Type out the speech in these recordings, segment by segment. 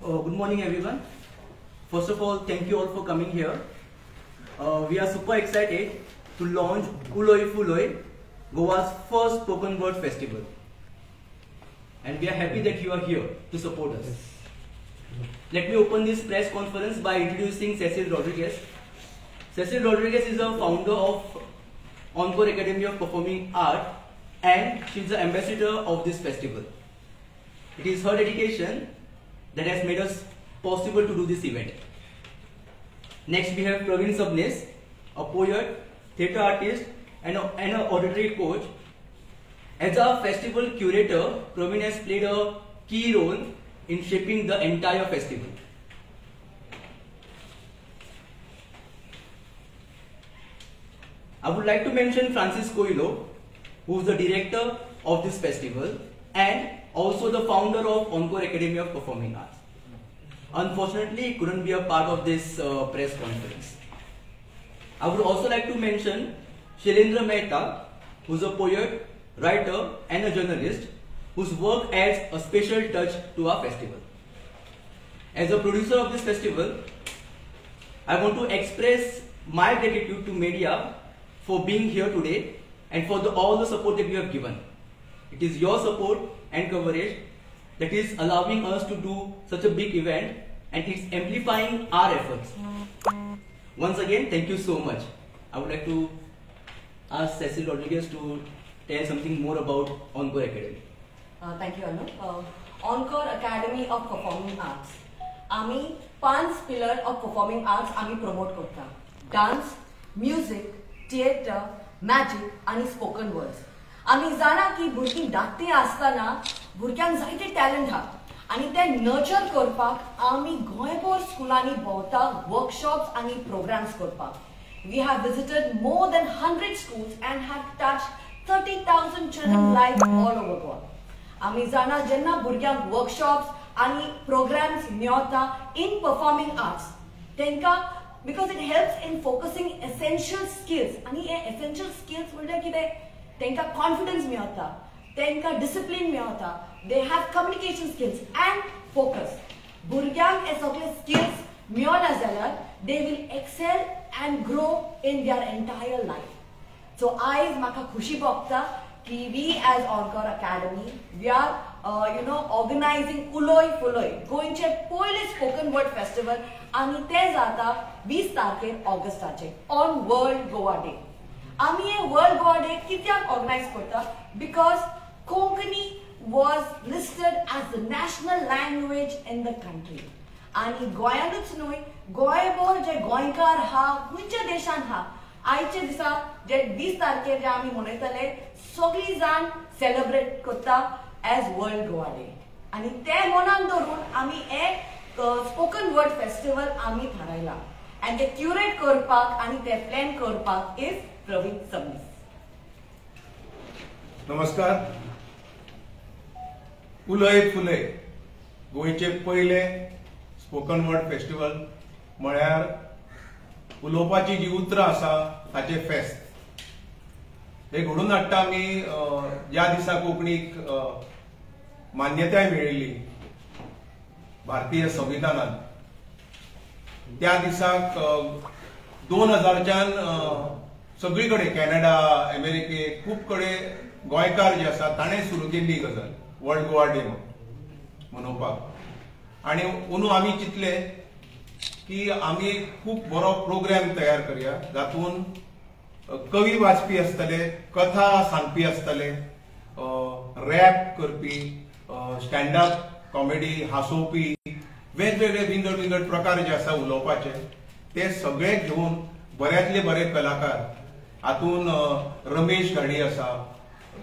Good morning everyone. First of all, thank you all for coming here. We are super excited to launch Uloi Fuloi, Goa's first spoken word festival. And we are happy that you are here to support us. Let me open this press conference by introducing Cecil Rodriguez. Cecil Rodriguez is a founder of Encore Academy of Performing Art and she is the ambassador of this festival. It is her dedication that has made us possible to do this event. Next we have Praveen Sabnis, a poet, theatre artist and an auditory coach. As a festival curator, Praveen has played a key role in shaping the entire festival. I would like to mention Francis Coelho, who is the director of this festival and also the founder of Encore Academy of Performing Arts. Unfortunately, he couldn't be a part of this press conference. I would also like to mention Shailendra Mehta, who is a poet, writer and a journalist whose work adds a special touch to our festival. As a producer of this festival, I want to express my gratitude to media for being here today and for all the support that you have given. It is your support and coverage that is allowing us to do such a big event and it's amplifying our efforts. Once again, thank you so much. I would like to ask Cecil Rodriguez to tell something more about Encore Academy. Thank you, Anu. Encore Academy of Performing Arts. आम्ही 5 pillars of performing arts आम्ही promote करता. Dance, music, theatre, magic आणि spoken words. आम्ही जाणा की भुरगीं धाकटी आसतना भुरग्यांक जायते टॅलेंट हा आणि ते नर्चर करपाक आम्ही गोंयभर स्कुलांनी भोंवता वर्कशॉप्स आणि प्रोग्राम्स करपाक. We have visited more than 100 schools and have touched 30,000 children's lives all over Goa. आम्ही जाणा जेन्ना भुरग्यांक वर्कशॉप्स आणि प्रोग्राम्स मेळता in performing arts तेंका because it helps in focusing essential skills आणि हे essential skills म्हणजे कितें तेंका कॉन्फिडन्स मेळता, तेंका डिसिप्लिन मेळता, they have communication skills and focus. भुरग्यांक हे सगळे skills मेळना जाल्यार they will excel and grow in their entire life. So आयज म्हाका खुशी भोगता की we as Encore Academy we are organizing Uloi Fuloi गोंयचे पयले स्पोकन वर्ड फेस्टिवल आणि ते जाता 20 तारखेर ऑगस्टाचे ऑन वर्ल्ड गोवा डे. आम्ही हे वर्ल्ड गोवा डे कित्याक ऑर्गनायज करता because Konkani was listed as the national language in the country. आणि गोंयानूच न्हय गोंयभर जे गोंयकार हा खंयच्या देशान हा आयचे दिसा जे 20 तारखेर जे आम्ही मनयतले सगळी जाण सेलिब्रेट करता एज वर्ल्ड गोवा डे. आणि ते मनान धरून आम्ही एक स्पोकन वर्ड फेस्टिवल आम्ही थारायला आणि ते क्युरेट करपाक आणि ते प्लॅन करपाक इज प्रवीण सबनीस. नमस्कार. उलय फुलय गोंयचे पहिले स्पोकन वर्ड फेस्टिवल म्हळ्यार उलोवपाची जी उतरां आसा ताचे फेस्त. हे घडोवन हाडटा आमी ज्या दिसा कोंकणीक मान्यताय मेळिल्ली भारतीय संविधानान त्या दिसाक 2000च्यान सगळीकडे कॅनडा अमेरिकेक खूब कडेन गोंयकार जे आसा ताणें सुरू केल्ली गजाल वर्ल्ड गोवा डे मनोवपाक. आणि अंदू आमी चिंतले की आमी खूब बरो प्रोग्राम तयार करया जातून कवी वाचपी आसतले, कथा सांगपी आसतले, रॅप करपी, स्टँडअप कॉमेडी हांसोवपी वेगवेगळे विंगड विंगड प्रकार जे आसा उलोवपाचे ते सगळे घेवन बऱ्यांतले बरे कलाकार. हातून रमेश घाडी आसा,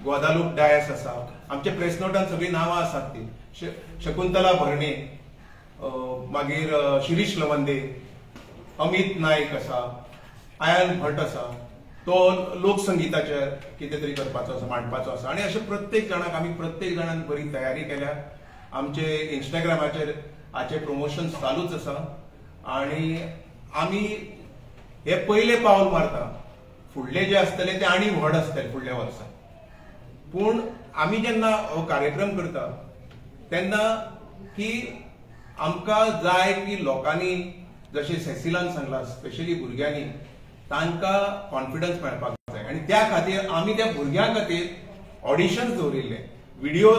ग्वादालूप डायस आसा, आमचे प्रेस नोटान सगळी नांवां आसात ती, शकुंतला भरणे, मागीर शिरीष लवंदे, अमित नायक आसा, आयन भट आसा, तो लोकसंगीताचेर कितें तरी करपाचो आसा, मांडपाचो आसा. आनी अशें प्रत्येक जाणान बरी तयारी केल्या. आमचे इंस्टाग्रामाचेर हाचे प्रमोशन चालूच आसा आनी आमी हे पयले पावल मारता. फुडले जे आसतले ते आनी व्हड आसतले फुडल्या वर्सा. पूण आमी जेन्ना हो कार्यक्रम करता तेन्ना ही आमकां जाय की लोकांनी जशें सेसिलान सांगलां स्पेशली भुरग्यांनी तांकां कॉन्फिडन्स मेळपाक जाय आणि त्या खातीर आमी त्या भुरग्यां खातीर ऑडिशन्स दवरिल्ले व्हिडिओ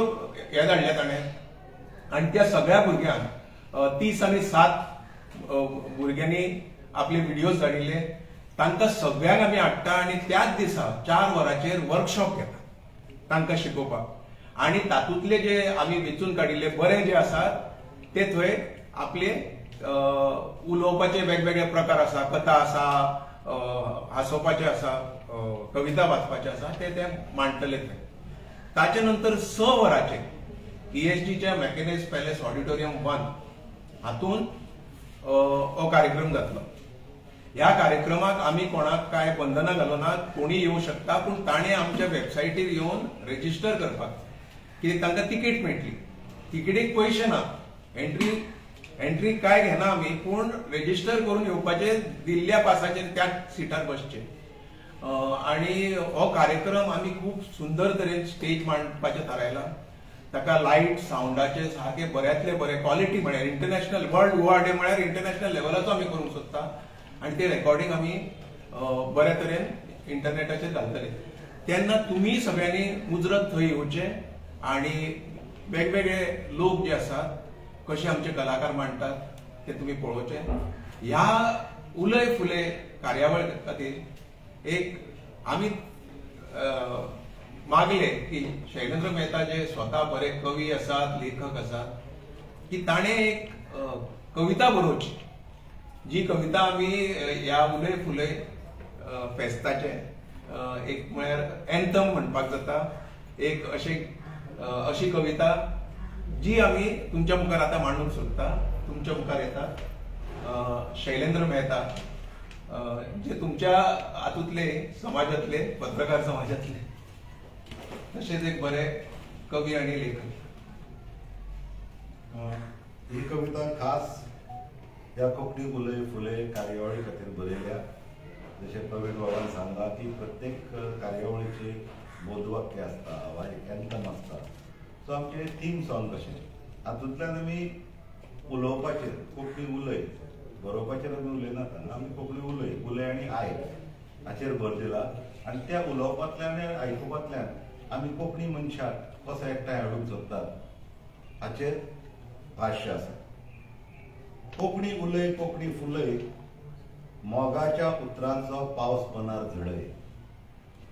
हे धाडले ताणें आणि त्या सगळ्या भुरग्यांक 30 आणि 7 भुरग्यांनी आपले व्हिडिओज धाडिल्ले तांकां सगळ्यांक आमी हाडटा आणि त्याच दिसा 4 वरांचेर वर्कशॉप घेता तांकां शिकोवपाक आणि तातूंतले जे आमी वेचून काडिल्ले बरे जे आसात ते थंय आपले उलोवपाचे वेगवेगळे प्रकार आसा कथा आसा हांसोवपाचे आसा कविता वाचपाचे आसा ते मांडटले थंय ताचे नंतर 6 वरांचेर ESGच्या मॅकेनेज पॅलेस ऑडिटोरियम 1 हातून हो कार्यक्रम जातलो ह्या कार्यक्रमाक आमी कोणाक काय बंधनां घालनात कोणी येवं शकता पूण ताणें आमच्या वेबसायटीर येवन रेजिस्टर करपाक कित्याक तांकां तिकीट मेळटली तिकीटीक पयशे ना एंट्री काय घेना आमी पूण रेजिस्टर करून येवपाचे दिल्ल्या पासाचेर त्या सिटार बसचे आणि हो कार्यक्रम आमी खूब सुंदर तरेन स्टेज मांडपाचें थारायलां ताका लायट सावंडाचे सारके बऱ्यांतले बरे क्वॉलिटी म्हळ्यार इंटरनॅशनल वर्ल्ड UR डे म्हळ्यार इंटरनॅशनल लेवलाचो आमी करूंक सोदता आणि ते रेकॉर्डिंग आमी बऱ्या तरेन इंटरनेटाचेर घालतले तेन्ना तुमी सगळ्यांनी मुजरत थंय येवचे आणि वेगवेगळे लोक जे आसात कशे आमचे कलाकार मांडटात ते तुमी पळोवचे ह्या उलय फुले कार्यावळ खातीर एक आमी मागले की शैलेंद्र मेहता जे स्वता बरे कवी आसात लेखक आसात की ताणे एक कविता बरोवची जी कविता आमी ह्या उलय फुले फेस्ताचे एक म्हळ्यार एंथम म्हणपाक जाता एक अशी कविता जी आमी तुमच्या मुखार आतां मांडूंक सोदता तुमच्या मुखार येता शैलेंद्र मेहता जे तुमच्या हातूंतले समाजातले पत्रकार समाजातले तशेंच एक बरे कवी आणि लेखक ही कविता खास ह्या कोंकणी उलय फुले कार्यावळी खातीर बरयल्या जशें प्रवीण बाबान सांगला की प्रत्येक कार्यावळीची बोधवाक्य आसता वा एक एंथम आसता सो आमचे थीम सॉंग कशें हातूंतल्यान आमी उलोवपाचेर कोंकणी उलय बरोवपाचेर आमी उलयनात आमी कोंकणी उलय आनी आय हाचेर भर दिला आनी त्या उलोवपांतल्यान आयकुपांतल्यान आमी कोंकणी मनशाक कसो एकठांय हाडूंक सोदतात हाचेर भाश्य आसा कोंकणी उलय कोंकणी फुलय मोगाच्या उतरांचो पावस मनार झडय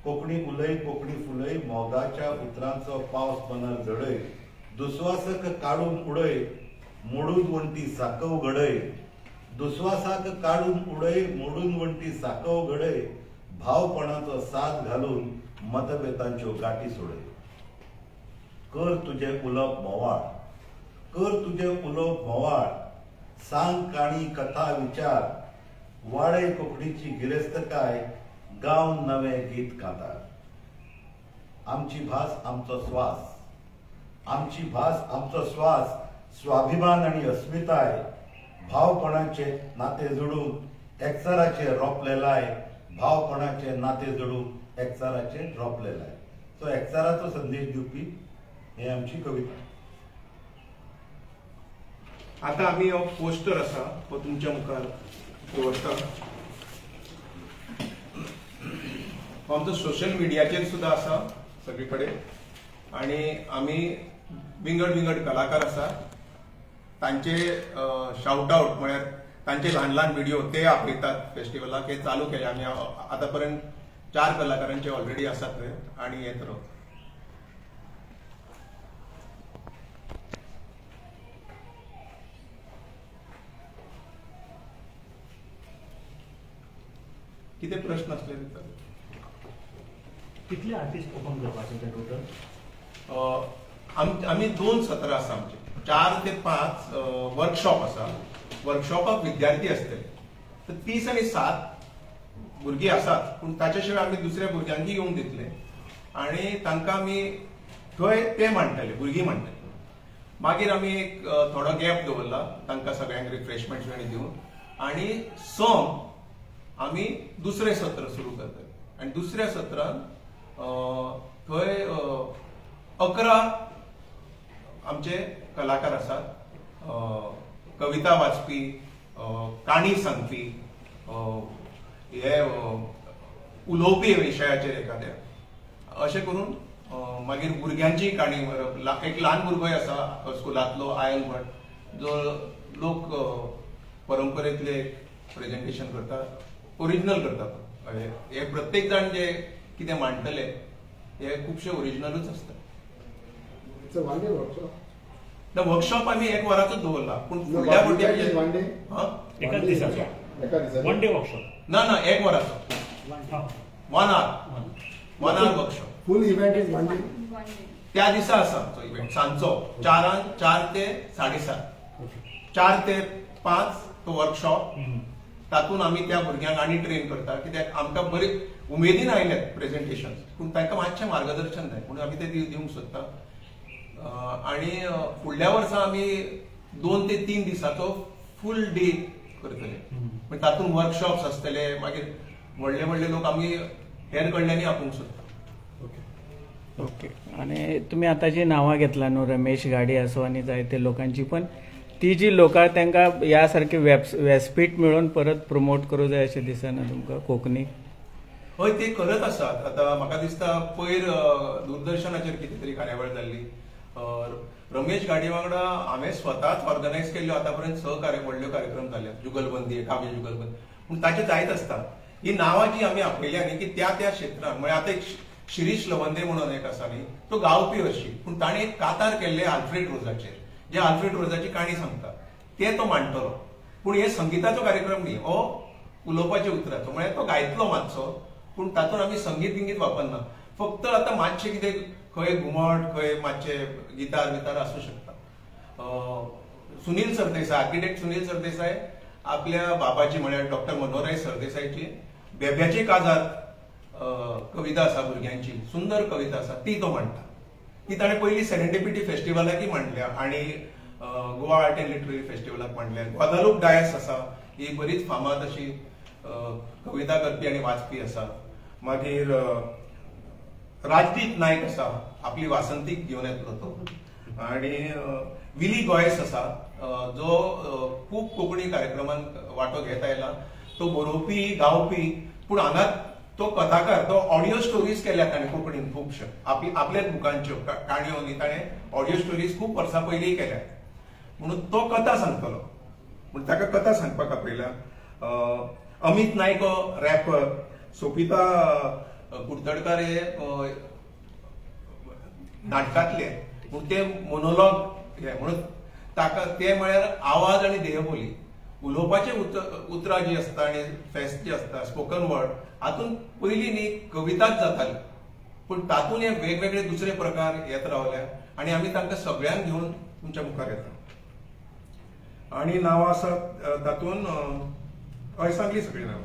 कोंकणी उलय कोंकणी फुलय मोगाच्या उतरांचो पावस मनार झडय दुस्वासक काडून उडय मोडून वण्टी साकव घडय दुस्वासाक काडून उडय मोडून वण्टी साकव घडय भावपणाचो साथ घालून मतभेदांच्यो गाठी सोडय कर तुजें उलोवप मोवाळ कर तुजें उलोवप मोवाळ सांग काणी कथा विचार वाडय कोंकणीची गिरेस्तकाय गावन नवें गीत गाता आमची भास आमचो स्वास आमची भास आमचो स्वास स्वाभिमान आनी अस्मिताय भावपणाचे नाते जोडून एकचाराचेर रोपलेलाय भावपणाचे नाते जोडून एकचाराचेर रोपलेलाय सो एकचाराचो संदेश दिवपी हे आमची कविता आता आमी हो पोस्टर आसा तो तुमच्या मुखार दवरता हो आमचो सोशल मिडियाचेर सुद्धा आसा सगळे कडेन आनी आमी विंगड कलाकार आसा तांचे शाउट आउट म्हळ्यार तांचे ल्हान ल्हान व्हिडिओ ते आपयतात फेस्टिवलाक हे चालू केले आमी आतां पर्यंत 4 कलाकारांचे ऑलरेडी आसात थंय आनी येत राव किती प्रश्न असले कितले आर्टिस्ट परफॉर्म करपाचे टोटल आमी 2 सत्र आसा आमचे 4 ते 5 वर्कशॉप आसा वर्कशॉपाक विद्यार्थी असतले तर 30 आणि 7 भुरगीं आसात पूण ताचे शिवाय आमी दुसऱ्या भुरग्यांक येवंक दितले आणि तांकां आमी थंय ते मांडटले भुरगीं मांडटले मागीर आमी एक थोडो गॅप दवरला तांकां सगळ्यांक रिफ्रेशमेंट्स आनी दिवन आणि सोम आमी दुसरे सत्र सुरू करतले आणि दुसऱ्या सत्रान थंय 11 आमचे कलाकार आसात कविता वाचपी, काणी सांगपी, हे उलोवपी विशयाचेर एखाद्या अशें करून मागीर भुरग्यांची काणी बरप. एक ल्हान भुरगोय आसा स्कुलांतलो आयल भट जो लोक परंपरेतले प्रेझेंटेशन करता, ओरिजिनल करता. हे प्रत्येक जाण जे कितें मांडटले हे खुबशे ओरिजिनलूच आसता. वर्कशॉप आमी एक वराचोच दवरला, पूण फुडल्या फावटी वन डे वर्कशॉप ना एक वराचो 1 hour workshop. Full event is one day. त्या दिसा आसा तो इव्हेंट सांजचो 4 ते 7:30, 4 ते 5 तो वर्कशॉप. तातूंत आमी त्या भुरग्यांक आनी ट्रेन करता, कित्याक आमकां बरी उमेदीन आयल्यात प्रेझेंटेशन, पूण तांकां मातशें मार्गदर्शन जाय म्हणून आमी ते दिवंक सोदता. आनी फुडल्या वर्सा आमी 2 ते 3 दिसाचो फूल डे करतले. तातूंत वर्कशॉप्स आसतले, मागीर व्हडले व्हडले लोक आमी हेर कडल्यांनी आपोवंक सोदता. ओके. आणि तुम्ही आता जी नावां घेतला न्हू, रमेश गाडी असो आणि जायते लोकांची, पण ती जी लोकां तांकां ह्या सारकी व्यासपीठ मेळोवन परत प्रमोट करूं जाय अशें दिसना तुमकां कोंकणीक? हय, ते करत आसात. आतां म्हाका दिसता पयर दूरदर्शनाचेर कितें तरी कार्यावळ जाल्ली. रमेश गाडी वांगडा हांवें स्वताच ऑर्गनायज केल्ल्यो आतां पर्यंत व्हडल्यो कार्यक्रम जाल्यात, जुगलबंदी, काव्य जुगलबंदी. पूण ताचे जायत आसता. ही नांवां जी आमी आपयल्या न्ही की त्या क्षेत्रांत, म्हणजे आतां एक शिरीश लवंदे म्हणून एक आसा न्ही, तो गावपी हरशी, पूण ताणें एक कातार केल्लें आल्फ्रेड रोजाचेर, जे आल्फ्रेड रोजाची काणी सांगता ते तो मांडटलो. पूण हे संगीताचो कार्यक्रम न्ही, हो उलोवपाच्या उतराचो, म्हळ्यार तो गायतलो मातसो, पूण तातूंत आमी संगीत वापरना. फक्त आतां मातशें कितें खंय घुमट, खंय मातशें गिटार आसूं शकता. सुनील सरदेसाय, आर्किटेक्ट सुनील सरदेसाय आपल्या बाबाची म्हळ्यार डॉक्टर मनोहरराय सरदेसायची बेब्याचे काजार कविता आसा भुरग्यांची, सुंदर कविता आसा, ती तो मांडटा. ती ताणें पयली सेरेंडिपिटी फेस्टिवलाकय मांडल्या आणि गोवा आर्ट एंड लिटररी फेस्टिवलाक मांडल्या. ग्वादालूप डायस आसा, ही बरीच फामाद अशी कविता करपी आनी वाचपी आसा. मागीर राजदीप नायक आसा, आपली वासंतीक घेवन येतलो तो. आणि विली गॉयस आसा, जो खूब कोंकणी कार्यक्रमांत वांटो घेत आयला. तो बरोवपी, गावपी, पूण हांगा तो कथाकार, तो ऑडिओ स्टोरीज केल्या ताणें कोंकणीन खुबश्यो, आपल्याच बुकांच्यो काणयो न्ही, ताणें ऑडिओ स्टोरीज खूब वर्सां पयलीं केल्या. म्हणून तो कथा सांगतलो, पूण ताका कथा सांगपाक आपयल्या. अमित नायक हो रॅपर, सोपिता कुडतडकार हे नाटकांतले, पूण ते मोनोलॉग हे म्हणून ताका ते म्हळ्यार आवाज आनी देहबोली, उलोवपाचे उतरां जी आसता आनी फेस्त जी आसता, स्पोकन वर्ड, हातूंत पयलीं न्ही कविताच जाताली, पूण तातूंत हे वेगवेगळे दुसरे प्रकार येत रावल्या आनी आमी तांकां सगळ्यांक घेवन तुमच्या मुखार येता. आनी नांवां आसात तातूंत हय सांगली सगळीं नांवां.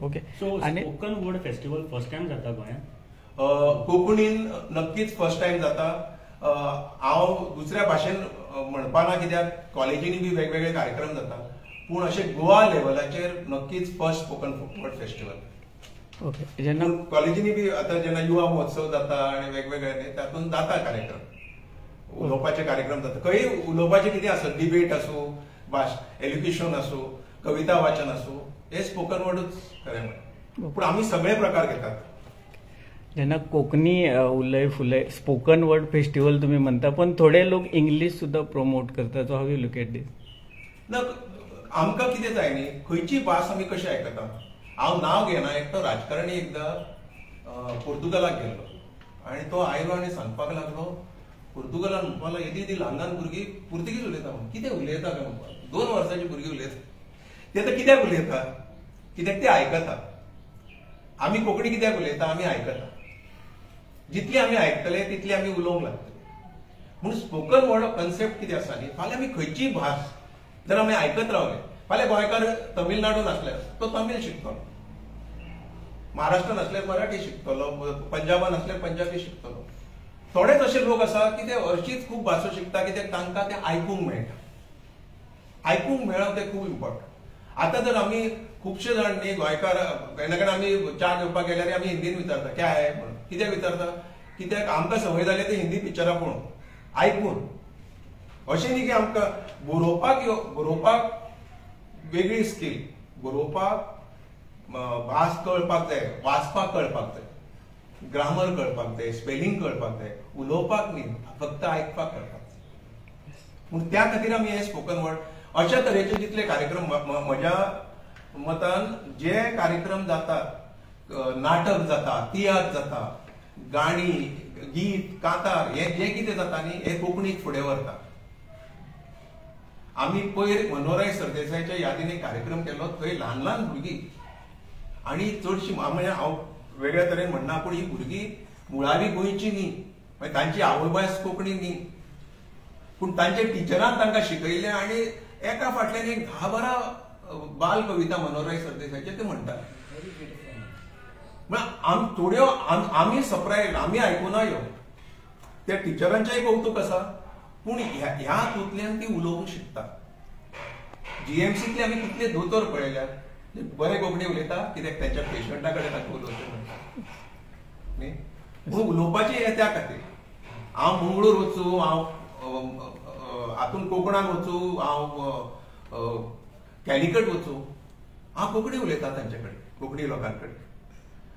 Okay. So spoken word festival first time जाता गोंयांत? कोंकणीन नक्कीच फर्स्ट टाइम जाता. हांव दुसऱ्या भाशेन म्हणपाना, कित्याक कॉलेजींनी बी वेगवेगळे कार्यक्रम जाता, पूण अशे गोवा लेवलाचेर नक्कीच first spoken word festival. Okay. जेन्ना कॉलेजींनी बी आतां जेन्ना युवा महोत्सव जाता आनी वेगवेगळे तातूंत जाता कार्यक्रम, उलोवपाचे कार्यक्रम जाता. खंय उलोवपाचें कितें आसूं, डिबेट आसूं, एज्युकेशन आसूं, कविता वाचन आसूं, हे स्पोकन वर्डूच खरें म्हण. पूण आमी सगळे प्रकार घेतात. जेन्ना कोंकणी उलय फुलय स्पोकन वर्ड फेस्टिवल तुम्ही म्हणता, पण थोडे लोक इंग्लिश सुद्धा प्रमोट करतात. So how you look at this? आमकां कितें जाय न्ही, खंयची भास आमी कशी आयकता. हांव नांव घेना, एकटो राजकारणी एकदां पोर्तुगालाक गेल्लो आनी तो आयलो आनी सांगपाक लागलो, पोर्तुगालान म्हणपाक लागलो, येदी ल्हान ल्हान भुरगीं पुर्तुगीज उलयता. कितें उलयता काय म्हणपाक, 2 वर्सांची भुरगीं उलयता. ते तर कित्याक उलयता, कित्याक ते आयकता. आमी कोंकणी कित्याक उलयता, आमी आयकता. जितली आमी आयकतले तितली आमी उलोवंक लागतले. म्हणून स्पोकन वर्ड कन्सेप्ट कितें आसा न्ही, फाल्यां आमी खंयचीय भास जर आमी आयकत रावले, फाल्यां गोंयकार तमिळनाडून आसल्यार तो तमीळ शिकतलो, महाराष्ट्रान आसल्यार मराठी शिकतलो, पंजाबान आसल्यार पंजाबी शिकतलो. थोडेच अशे लोक आसा की ते हरशींच खूब भासो शिकता, कित्याक तांकां ते आयकूंक मेळटा. आयकूंक मेळप ते खूब इम्पॉर्टंट. आतां जर आमी खुबशे जाण न्ही गोंयकार केन्ना केन्ना आमी च्या घेवपाक गेल्यार आमी हिंदीन विचारता क्या है म्हणून. कित्याक विचारता, कित्याक आमकां संवय जाली ते हिंदी पिक्चरां पळोवन, आयकून. अशें न्ही की आमकां बरोवपाक वेगळी स्कील, बरोवपाक भास कळपाक जाय, वाचपाक कळपाक जाय, ग्रामर कळपाक जाय, स्पेलिंग कळपाक जाय, उलोवपाक न्ही, फक्त आयकपाक कळपाक जाय. पूण त्या खातीर आमी हे स्पोकन वर्ड अशा तरेचे जितले कार्यक्रम म्हज्या मतान जे कार्यक्रम जातात, नाटक जाता, तियात्र जाता, गाणी, गीत, कांतार, हे जे कितें जाता न्ही हे कोंकणीक फुडें व्हरता. आमी पयर मनोहरराय सरदेसायाच्या यादीन एक कार्यक्रम केलो, थंय ल्हान ल्हान भुरगीं आनी चडशीं हांव वेगळ्या तरेन म्हणना, पूण ही भुरगीं मुळावी गोंयची न्ही, मागीर तांची आवयभास कोंकणी न्ही, पूण तांच्या टिचरान तांकां शिकयलें आनी एका फाटल्यान एक 10-12 बाल कविता मनोहरराय सरदेसायाचे ते म्हणटात. थोड्यो आमी सरप्रायज, आमी आयकुना यो, त्या टिचरांचेय कौतुक आसा, पूण ह्या हातूंतल्यान ती उलोवंक शिकता. जीएमसीतले आमी कितले दोतोर पळयल्यात बरे कोंकणी उलयता, कित्याक त्यांच्या पेशंटा कडेन तांकां उलोवचें म्हणटा न्ही. पूण उलोवपाचें हें त्या खातीर हांव मंगळूर वचूं, हांव हातून कोकणान वचूं, हांव कॅलिकट वचूं, हांव कोंकणी उलयतां तांचे कडेन, कोंकणी लोकां कडेन.